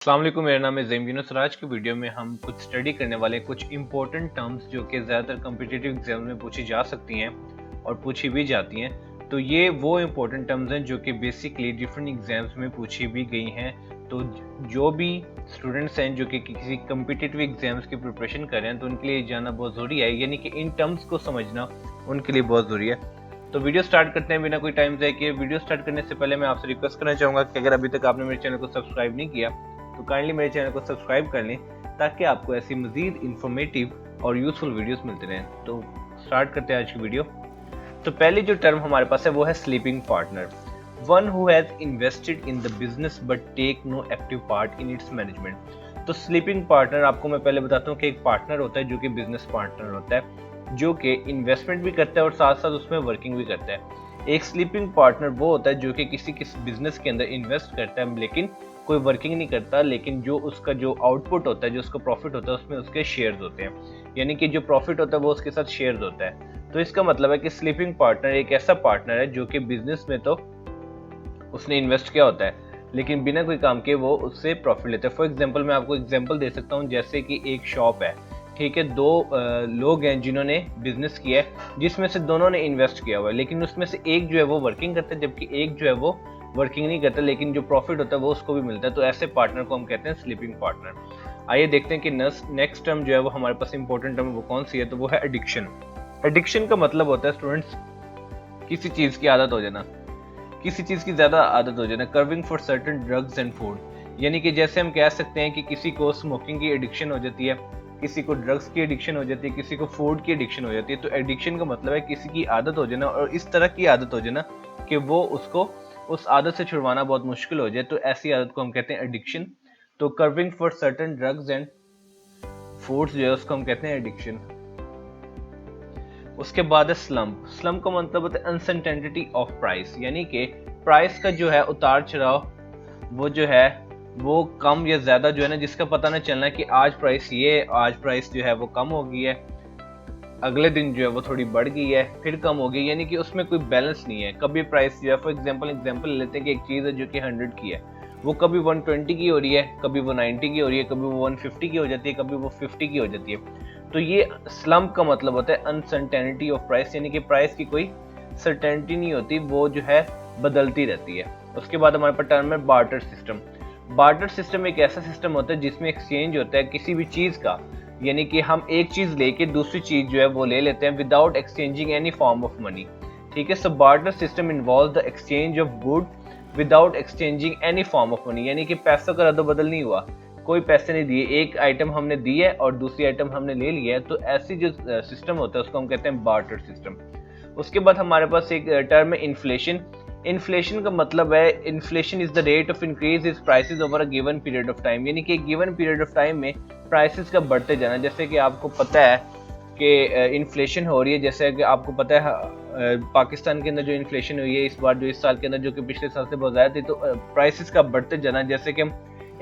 अस्सलाम वालेकुम, मेरा नाम है ज़ैम यूनुस। आज की वीडियो में हम कुछ स्टडी करने वाले कुछ इंपॉर्टेंट टर्म्स जो कि ज़्यादातर कम्पिटिटिव एग्जाम में पूछी जा सकती हैं और पूछी भी जाती हैं। तो ये वो इंपॉर्टेंट टर्म्स हैं जो कि बेसिकली डिफरेंट एग्जाम्स में पूछी भी गई हैं। तो जो भी स्टूडेंट्स हैं जो कि किसी कम्पिटिटिव एग्जाम्स की प्रिपरेशन कर रहे हैं तो उनके लिए जानना बहुत ज़रूरी है, यानी कि इन टर्म्स को समझना उनके लिए बहुत ज़रूरी है। तो वीडियो स्टार्ट करते हैं बिना कोई टाइम ज़ाया किए। वीडियो स्टार्ट करने से पहले मैं आपसे रिक्वेस्ट करना चाहूँगा कि अगर अभी तक आपने मेरे चैनल को सब्सक्राइब नहीं किया तो काइंडली मेरे चैनल को सब्सक्राइब कर लें ताकि आपको ऐसी मजीद इंफॉर्मेटिव और यूजफुल वीडियोस मिलते रहें। तो स्टार्ट करते हैं आज की वीडियो। तो पहली जो टर्म हमारे पास है वो है sleeping partner. One who has invested in the business but take no active part in its management. तो स्लीपिंग पार्टनर, आपको मैं पहले बताता हूँ कि एक पार्टनर होता है जो कि बिजनेस पार्टनर होता है, जो कि इन्वेस्टमेंट भी करता है और साथ साथ उसमें वर्किंग भी करता है। एक स्लीपिंग पार्टनर वो होता है जो कि किसी बिजनेस के अंदर इन्वेस्ट करता है लेकिन कोई वर्किंग नहीं करता, लेकिन जो उसका जो आउटपुट होता है, जो उसका प्रॉफिट होता है, उसमें उसके शेयर्स होते हैं, यानी कि जो प्रॉफिट होता है वो उसके साथ शेयर्स होता है। तो इसका मतलब है कि स्लीपिंग पार्टनर एक ऐसा पार्टनर है जो कि बिजनेस में तो उसने इन्वेस्ट किया होता है लेकिन बिना कोई काम के वो उससे प्रॉफिट लेता है। फॉर एग्जाम्पल मैं आपको एग्जाम्पल दे सकता हूँ, जैसे कि एक शॉप है, ठीक है, दो लोग हैं जिन्होंने बिजनेस किया है जिसमें से दोनों ने इन्वेस्ट किया हुआ है, लेकिन उसमें से एक जो है वो वर्किंग करता है जबकि एक जो है वो वर्किंग नहीं करता, लेकिन जो प्रॉफिट होता है वो उसको भी मिलता है। तो ऐसे पार्टनर को हम कहते हैं स्लीपिंग पार्टनर। आइए देखते हैं कि नेक्स्ट टर्म जो है वो हमारे पास इंपॉर्टेंट टर्म वो कौन सी है। तो वो है एडिक्शन। एडिक्शन का मतलब होता है स्टूडेंट्स किसी चीज की आदत हो जाना, किसी चीज की ज्यादा आदत हो जाना। Curving for certain drugs and food, यानी कि जैसे हम कह सकते हैं कि किसी को स्मोकिंग की एडिक्शन हो जाती है, किसी को ड्रग्स की एडिक्शन हो जाती है, किसी को फूड की एडिक्शन हो जाती है। तो एडिक्शन का मतलब है किसी की आदत हो जाना और इस तरह की आदत हो जाना कि वो उसको उस आदत से छुड़वाना बहुत मुश्किल हो जाए। तो ऐसी आदत को हम कहते हैं एडिक्शन। तो curving for certain drugs and foods जो है उसको हम कहते हैं एडिक्शन। उसके बाद है स्लम्प। स्लम्प का मतलब होता है अनसर्टेनिटी ऑफ प्राइस, यानी कि प्राइस का जो है उतार चढ़ाव, वो जो है वो कम या ज्यादा जो है ना, जिसका पता ना चलना कि आज प्राइस ये, आज प्राइस जो है वो कम हो गई है, अगले दिन जो है वो थोड़ी बढ़ गई है, फिर कम हो गई, यानी कि उसमें कोई बैलेंस नहीं है। कभी प्राइस जो है, फॉर एग्जांपल लेते हैं कि एक चीज़ है जो कि 100 की है, वो कभी 120 की हो रही है, कभी वो 90 की हो रही है, कभी वो 150 की हो जाती है, कभी वो 50 की हो जाती है। तो ये स्लम्प का मतलब होता है अनसर्टेनिटी ऑफ प्राइस, यानी कि प्राइस की कोई सर्टेनिटी नहीं होती, वो जो है बदलती रहती है। उसके बाद हमारे पास टर्म है बार्टर सिस्टम। बार्टर सिस्टम एक ऐसा सिस्टम होता है जिसमें एक्सचेंज होता है किसी भी चीज़ का, यानी कि हम एक चीज लेके दूसरी चीज जो है वो ले लेते हैं without exchanging any form of money, ठीक है। So barter system involve the exchange of good without exchanging any form of money, यानी कि पैसों का रद्द बदल नहीं हुआ, कोई पैसे नहीं दिए, एक आइटम हमने दी है और दूसरी आइटम हमने ले लिया है। तो ऐसी जो सिस्टम होता है उसको हम कहते हैं बार्टर सिस्टम। उसके बाद हमारे पास एक टर्म है इन्फ्लेशन। इन्फ्लेशन का मतलब है inflation is the rate of increase is prices over a given period of time, यानी कि एक गिवन पीरियड ऑफ टाइम में प्राइसेस का बढ़ते जाना। जैसे कि आपको पता है कि इन्फ्लेशन हो रही है, जैसे कि आपको पता है पाकिस्तान के अंदर जो इन्फ्लेशन हुई है इस बार, जो इस साल के अंदर, जो कि पिछले साल से बहुत ज़्यादा थी। तो प्राइसेस का बढ़ते जाना, जैसे कि हम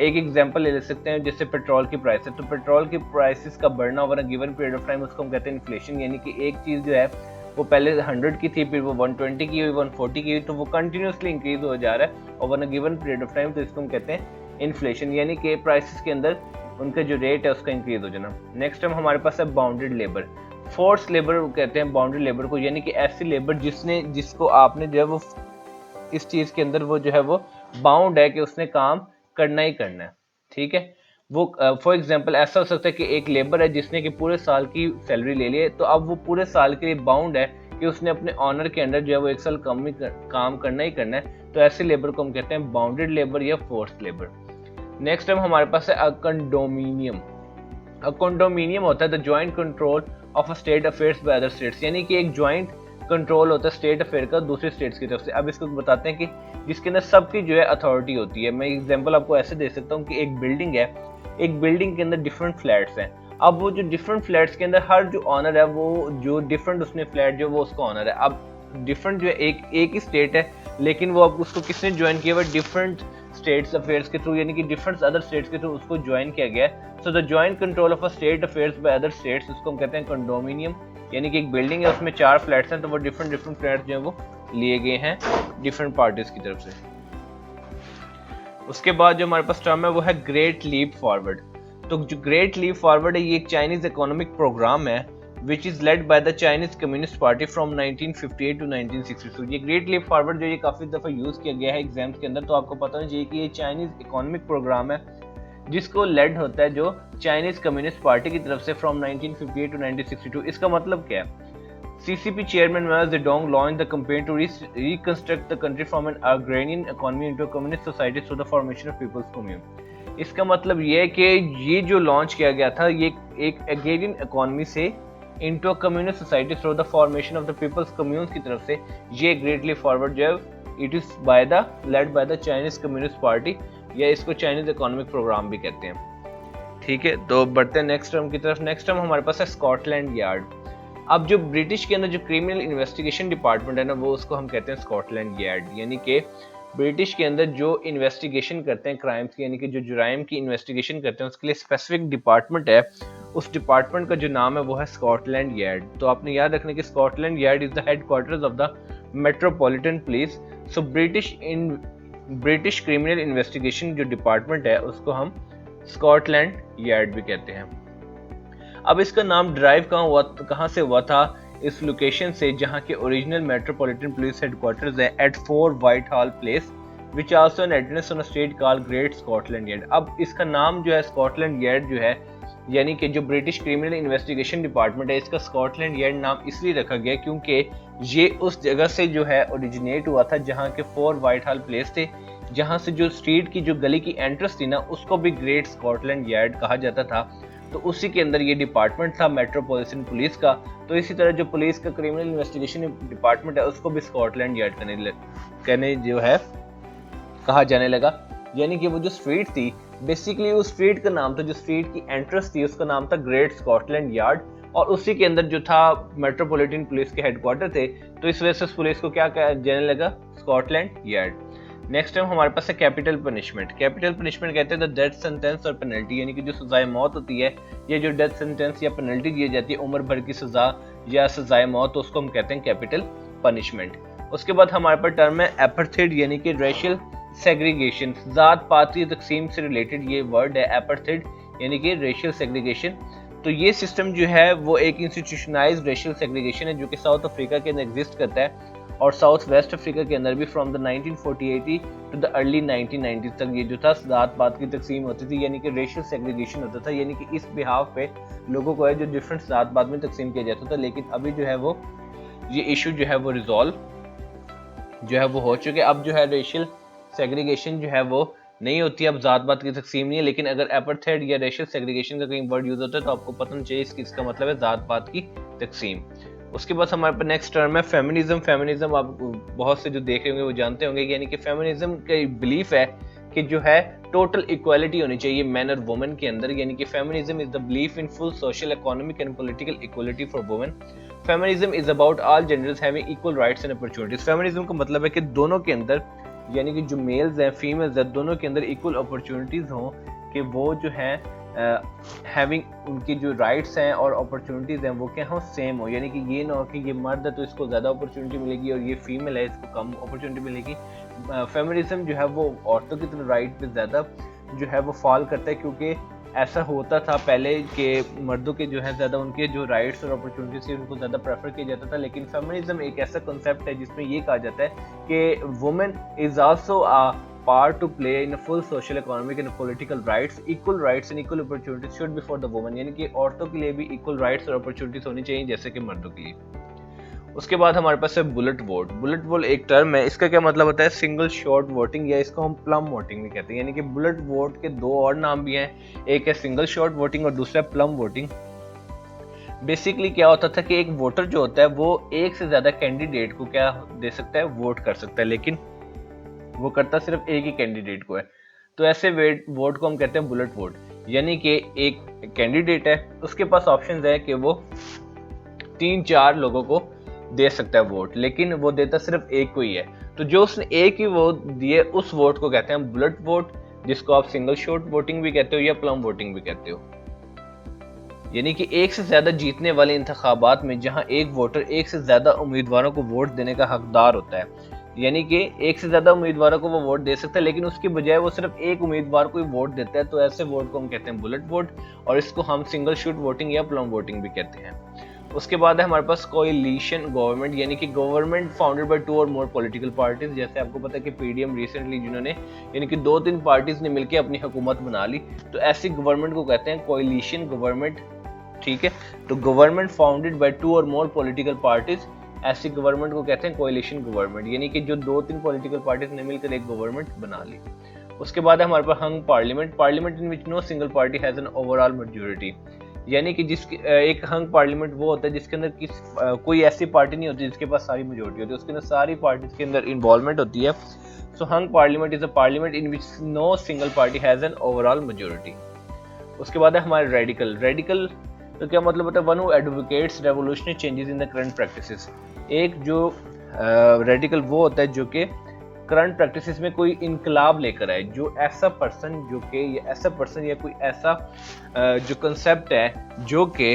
एक एग्जांपल ले सकते हैं, जैसे पेट्रोल की प्राइस है, तो पेट्रोल की प्राइसेस का बढ़ना over a given period of time उसको हम कहते हैं इन्फ्लेशन, यानी कि एक चीज़ जो है वो पहले 100 की थी, फिर वो 120 की हुई, 140 की हुई, तो वो कंटिन्यूसली इंक्रीज हो जा रहा है over a given period of time. तो इसको हम कहते हैं इन्फ्लेशन, यानी कि प्राइसेस के अंदर उनका जो रेट है उसका इंक्रीज हो जाना। नेक्स्ट टाइम हमारे पास है बाउंडेड लेबर। फोर्स लेबर कहते हैं बाउंडेड लेबर को, यानी कि ऐसी लेबर जिसको आपने जो है वो इस चीज के अंदर वो जो है वो बाउंड है कि उसने काम करना ही करना है, ठीक है। वो फॉर एग्जांपल ऐसा हो सकता है कि एक लेबर है जिसने कि पूरे साल की सैलरी ले ली है, तो अब वो पूरे साल के लिए बाउंड है कि उसने अपने ऑनर के अंडर जो है वो एक साल काम करना ही करना है। तो ऐसे लेबर को हम कहते हैं बाउंडेड लेबर या फोर्स लेबर। नेक्स्ट टाइम हमारे पास है अकंडोमिनियम। अकंडोमिनियम होता है the joint control of a state affairs by other states, यानी कि एक ज्वाइंट कंट्रोल होता है स्टेट अफेयर का दूसरे स्टेट्स की तरफ से। अब इसको बताते हैं कि जिसके अंदर सबकी जो है अथॉरिटी होती है। मैं एग्जांपल आपको ऐसे दे सकता हूँ कि एक बिल्डिंग है, एक बिल्डिंग के अंदर डिफरेंट फ्लैट्स हैं। अब वो जो डिफरेंट फ्लैट्स के अंदर हर जो ऑनर है वो जो डिफरेंट उसने फ्लैट जो वो उसका ऑनर है। अब डिफरेंट जो है एक ही स्टेट है, लेकिन वो अब उसको किसने ज्वाइन किया हुआ, डिफरेंट स्टेट्स अफेयर्स के थ्रू, यानी कि डिफरेंट अदर स्टेट्स के थ्रू उसको ज्वाइन किया गया है। So the joint control of a state affairs by other states, उसको हम कहते हैं कंडोमिनियम, यानी कि एक बिल्डिंग है उसमें 4 फ्लैट्स हैं, तो वो डिफरेंट फ्लैट्स जो है वो लिए गए हैं डिफरेंट पार्टीज की तरफ से। उसके बाद जो हमारे पास टर्म है वो है ग्रेट लीप फॉरवर्ड। तो जो ग्रेट लीप फॉरवर्ड है ये एक चाइनीज इकोनॉमिक प्रोग्राम है which is led by the Chinese communist party from 1958 to 1962। ये ग्रेट लीप फॉरवर्ड जो ये काफी दफा यूज किया गया है एग्जाम्स के अंदर, तो आपको पता होना चाहिए कि ये चाइनीज इकोनॉमिक प्रोग्राम है जिसको लेड होता है जो चाइनीज कम्युनिस्ट पार्टी की तरफ से फ्रॉम 1958 टू 1962। इसका मतलब क्या है? CCP chairman Mao Zedong launched the campaign to reconstruct the country from an agrarian economy into a communist society through the formation of People's Commune। इसका मतलब ये है कि ये जो लॉन्च किया गया था ये एक agrarian economy से into a communist society through the formation of the People's Commune की तरफ से ये greatly forward जो है it is by the led by the Chinese Communist Party या इसको चाइनीज इकोनॉमिक प्रोग्राम भी कहते हैं। ठीक है, तो बढ़ते हैं नेक्स्ट टर्म की तरफ। नेक्स्ट टर्म हमारे पास है स्कॉटलैंड यार्ड। अब जो ब्रिटिश के अंदर जो क्रिमिनल इन्वेस्टिगेशन डिपार्टमेंट है ना वो उसको हम कहते हैं स्कॉटलैंड यार्ड, यानी कि ब्रिटिश के अंदर जो इन्वेस्टिगेशन करते हैं क्राइम्स की, यानी कि जो जुराइम की इन्वेस्टिगेशन करते हैं उसके लिए स्पेसिफिक डिपार्टमेंट है। उस डिपार्टमेंट का जो नाम है वो है स्कॉटलैंड यार्ड। तो आपने याद रखना कि Scotland yard is the headquarters of the metropolitan police. So British criminal investigation जो डिपार्टमेंट है उसको हम स्कॉटलैंड यार्ड भी कहते हैं। अब इसका नाम ड्राइव कहाँ से हुआ था? इस लोकेशन से जहाँ के ओरिजिनल मेट्रोपॉलिटन पुलिस हेडक्वार्टर्स है at 4 Whitehall place which also an address on a street called great Scotland yard. अब इसका नाम जो है स्कॉटलैंड यार्ड जो है, यानी कि जो ब्रिटिश क्रिमिनल इन्वेस्टिगेशन डिपार्टमेंट है इसका स्कॉटलैंड यार्ड नाम इसलिए रखा गया क्योंकि ये उस जगह से जो है ओरिजिनेट हुआ था जहाँ के 4 व्हाइटहॉल प्लेस थे, जहाँ से जो स्ट्रीट की जो गली की एंट्रेंस थी ना उसको भी ग्रेट स्कॉटलैंड यार्ड कहा जाता था। तो उसी के अंदर ये डिपार्टमेंट था मेट्रोपॉलिटन पुलिस का। तो इसी तरह जो पुलिस का क्रिमिनल इन्वेस्टिगेशन डिपार्टमेंट है उसको भी स्कॉटलैंड यार्ड कहने जो है कहा जाने लगा। यानी कि वो जो स्ट्रीट थी बेसिकली उस स्ट्रीट का नाम था, जो स्ट्रीट की एंट्रेंस थी उसका नाम था ग्रेट स्कॉटलैंड यार्ड, और उसी के अंदर जो था मेट्रोपॉलिटन पुलिस के हेडक्वार्टर थे। तो इस वजह से उस पुलिस को क्या जाने लगा? Scotland yard. नेक्स्ट टाइम हमारे पास है कैपिटल पनिशमेंट। कैपिटल पनिशमेंट कहते हैं द डेथ सेंटेंस और पेनल्टी, यानी कि जो सजाए मौत होती है ये जो डेथ सेंटेंस या पेनल्टी दी जाती है उम्र भर की सजा या सजाए मौत, तो उसको हम कहते हैं कैपिटल पनिशमेंट। उसके बाद हमारे पास टर्म है एपार्थाइड, यानी कि रेशियल सेग्रीगेशन। जात पात की तकसीम से रिलेटेड ये वर्ड है एपार्थाइड, यानी कि रेशियल सेग्रीगेशन। तो ये सिस्टम जो है वो एक इंस्टीट्यूशनलाइज्ड रेशियल सेग्रीगेशन है जो कि साउथ अफ्रीका के अंदर एग्जिस्ट करता है और साउथ वेस्ट अफ्रीका के अंदर भी from the 1948 to the early 1990 तक ये जो था जात पात की तकसीम होती थी, यानी कि रेशियल सेग्रीगेशन होता था, यानी कि इस बिहाफ पे लोगों को है जो डिफरेंट जात पात में तकसीम किया जाता था। लेकिन अभी जो है वो ये इशू जो है वो रिजॉल्व जो है वो हो चुके। अब जो है रेशियल सेग्रीगेशन जो है वो नहीं होती, अब जात पात की तकसीम नहीं है। लेकिन अगर एपार्थाइड या रेशियल सेग्रीगेशन का कहीं वर्ड यूज होता है तो आपको पता नहीं चाहिए इसका मतलब है जात पात की तकसीम। उसके बाद हमारे पास नेक्स्ट टर्म है फेमिनिज्म। फेमिनिज्म आप बहुत से जो देख रहे होंगे वो जानते होंगे, यानी कि फेमिनिज्म का बिलीफ है कि जो है टोटल इक्वालिटी होनी चाहिए मैन और वुमेन के अंदर, यानी कि feminism is the belief in full social economic and political equality for women. Feminism is about all genders having equal rights and opportunities. Feminism का मतलब है कि दोनों के अंदर, यानी कि जो मेल्स हैं फीमेल्स हैं, दोनों के अंदर इक्वल अपॉर्चुनिटीज हों, कि वो जो है हैविंग उनकी जो राइट्स हैं और अपॉर्चुनिटीज़ हैं वो क्या हो, सेम हो। यानी कि ये ना हो कि ये मर्द है तो इसको ज़्यादा अपॉर्चुनिटी मिलेगी और ये फीमेल है इसको कम अपॉर्चुनिटी मिलेगी। फेमिनिज्म जो है वो औरतों की तरफ राइट पे ज़्यादा जो है वो फॉल करता है, क्योंकि ऐसा होता था पहले कि मर्दों के जो है ज़्यादा उनके जो राइट्स और अपॉर्चुनिटीज थी उनको ज़्यादा प्रेफर किया जाता था। लेकिन फेमिनिज्म एक ऐसा कॉन्सेप्ट है जिसमें ये कहा जाता है कि women is also part to play in a full social, economic and political rights, equal rights and equal opportunities should be for the women, यानी कि औरतों के लिए भी equal rights और opportunities होनी चाहिए जैसे कि मर्दों के लिए। उसके बाद हमारे पास है बुलेट वोट। बुलेट वोट एक टर्म है, इसका क्या मतलब होता है? सिंगल शॉट वोटिंग, या इसको हम प्लम वोटिंग भी कहते हैं। यानी कि बुलेट वोट के दो और नाम भी हैं, एक है सिंगल शॉट वोटिंग और दूसरा प्लम वोटिंग। बेसिकली क्या होता था कि एक वोटर जो होता है वो एक से ज्यादा कैंडिडेट को क्या दे सकता है, वोट कर सकता है, लेकिन वो करता सिर्फ एक ही कैंडिडेट को है। तो ऐसे वोट को हम कहते हैं बुलेट वोट, यानी कि एक कैंडिडेट है उसके पास ऑप्शंस है कि वो 3-4 लोगों को दे सकता है वोट, लेकिन वो देता सिर्फ एक को ही है। तो जो उसने एक ही वोट दिए उस वोट को कहते हैं बुलेट वोट, जिसको आप सिंगल शॉट वोटिंग भी कहते हो या प्लम वोटिंग भी कहते हो। यानी कि एक से ज्यादा जीतने वाले इंतखाबात में जहां एक वोटर एक से ज्यादा उम्मीदवारों को वोट देने का हकदार होता है, यानी कि एक से ज्यादा उम्मीदवारों को वो वोट दे सकता है, लेकिन उसकी बजाय वो सिर्फ एक उम्मीदवार को ही वोट देता है, तो ऐसे वोट को हम कहते हैं बुलेट वोट, और इसको हम सिंगल शूट वोटिंग या प्लम वोटिंग भी कहते हैं। उसके बाद है हमारे पास कोएलिशन गवर्नमेंट, यानी कि गवर्नमेंट फाउंडेड बाय 2 और मोर पॉलिटिकल पार्टीज। जैसे आपको पता है कि पीडीएम रिसेंटली जिन्होंने यानी कि 2-3 पार्टीज ने मिलकर अपनी हुकूमत बना ली, तो ऐसी गवर्नमेंट को कहते हैं कोएलिशन गवर्नमेंट। ठीक है, तो गवर्नमेंट फाउंडेड बाय 2 और मोर पॉलिटिकल पार्टीज, ऐसी गवर्नमेंट को कहते हैं कोएलिशन गवर्नमेंट, यानी कि जो 2-3 पॉलिटिकल पार्टीज ने मिलकर एक गवर्नमेंट बना ली। उसके बाद है हमारे पास hung parliament, parliament in which no single party has an overall majority, यानी कि जिसकी एक हंग पार्लियामेंट वो होता है जिसके अंदर कोई ऐसी पार्टी नहीं होती जिसके पास सारी मेजोरिटी होती है, उसके अंदर सारी पार्टीज के अंदर इन्वॉल्वमेंट होती है। So hung parliament is a parliament in which no single party has an overall majority. उसके बाद है हमारे रेडिकल, रेडिकल तो क्या मतलब होता है, one who advocates revolutionary changes in the current practices. एक जो रेडिकल वो होता है जो कि करंट प्रैक्टिसेस में कोई इनकलाब लेकर आए, जो ऐसा पर्सन जो कि ऐसा पर्सन या कोई ऐसा जो कंसेप्ट है जो कि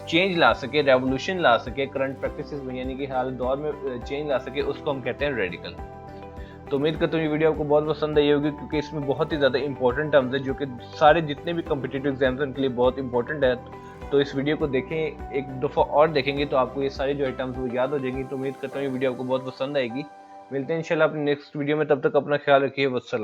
चेंज ला सके, रेवोल्यूशन ला सके करंट प्रैक्टिसेस में, यानी कि हाल दौर में चेंज ला सके, उसको हम कहते हैं रेडिकल। तो उम्मीद करता हूँ ये वीडियो आपको बहुत पसंद आई होगी, क्योंकि इसमें बहुत ही ज़्यादा इंपॉर्टेंट टर्म्स है जो कि सारे जितने भी कम्पिटिटिव एग्जाम्स हैं उनके लिए बहुत इंपॉर्टेंट है। तो इस वीडियो को देखें, एक दफ़ा और देखेंगे तो आपको ये सारी जो टर्म्स वो याद हो जाएंगी। तो उम्मीद करता हूँ ये वीडियो आपको बहुत पसंद आएगी। मिलते हैं इंशाल्लाह अपनी नेक्स्ट वीडियो में, तब तक अपना ख्याल रखिए। वस्सलाम।